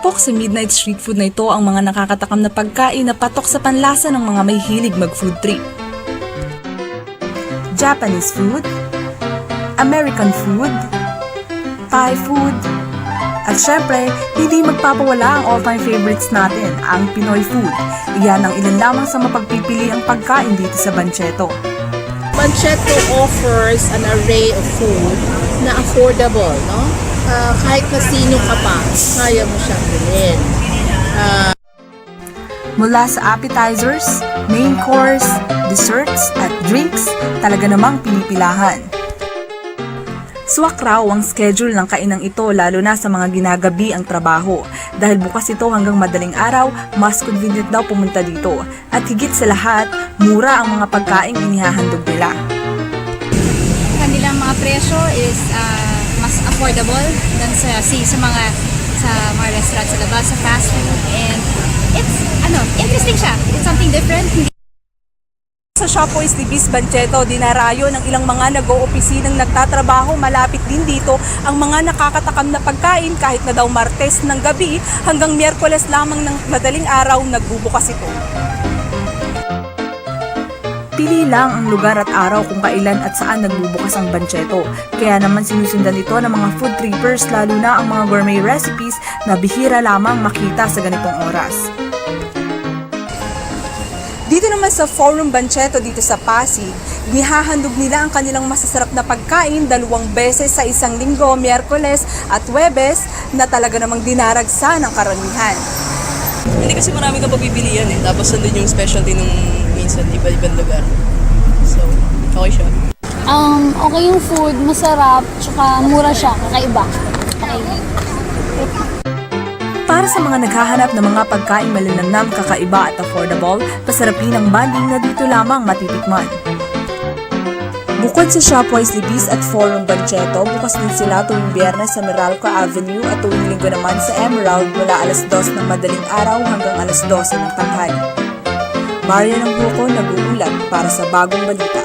Tampok sa midnight street food na ito ang mga nakakatakam na pagkain na patok sa panlasa ng mga may hilig mag-food trip. Japanese food, American food, Thai food, at syempre, hindi magpapawala ang all-time favorites natin, ang Pinoy food. Iyan ang ilan lamang sa mapagpipili ang pagkain dito sa Banchetto. Banchetto offers an array of food na affordable, no? Kahit na sino ka pa, kaya mo siyang bilhin. Mula sa appetizers, main course, desserts, at drinks, talaga namang pinipilahan. Swak raw ang schedule ng kainang ito lalo na sa mga ginagabi ang trabaho. Dahil bukas ito hanggang madaling araw, mas convenient daw pumunta dito. At higit sa lahat, mura ang mga pagkaing inihahandog nila. Kanilang mga presyo is mas affordable than sa mga restaurant sa labas, sa fast food, and it's interesting siya. It's something different. Sa Shopwise Libis Banchetto, dinarayo ng ilang mga nag-oopisinang nagtatrabaho malapit din dito ang mga nakakatakam na pagkain kahit na daw Martes ng gabi hanggang Miyerkules lamang ng madaling araw nagbubukas ito. Pili lang ang lugar at araw kung kailan at saan nagbubukas ang Banchetto. Kaya naman sinusundan ito ng mga food trippers lalo na ang mga gourmet recipes na bihira lamang makita sa ganitong oras. Dito naman sa Forum Banchetto dito sa Pasig, nihahandog nila ang kanilang masasarap na pagkain 2 beses sa isang linggo, Miyerkules at Huwebes na talaga namang dinaragsa ng karamihan. Hindi kasi marami kang pagpipilian eh. Tapos nandun yung specialty nung minsan iba-ibang lugar. So, okay siya. Okay yung food, masarap, tsaka mura siya, kakaiba. Okay. Para sa mga naghahanap ng mga pagkain malinamnam, kakaiba at affordable, pasarapin ang banding na dito lamang matitikman. Bukod sa Shopwise Libis at Forum Banchetto, bukas din sila tuwing Biyernes sa Meralco Avenue at tuwing Linggo naman sa Emerald mula alas 2 ng madaling araw hanggang alas 12 ng tanghali. Maria ng Buko nag-uulat para sa Bagong Balita.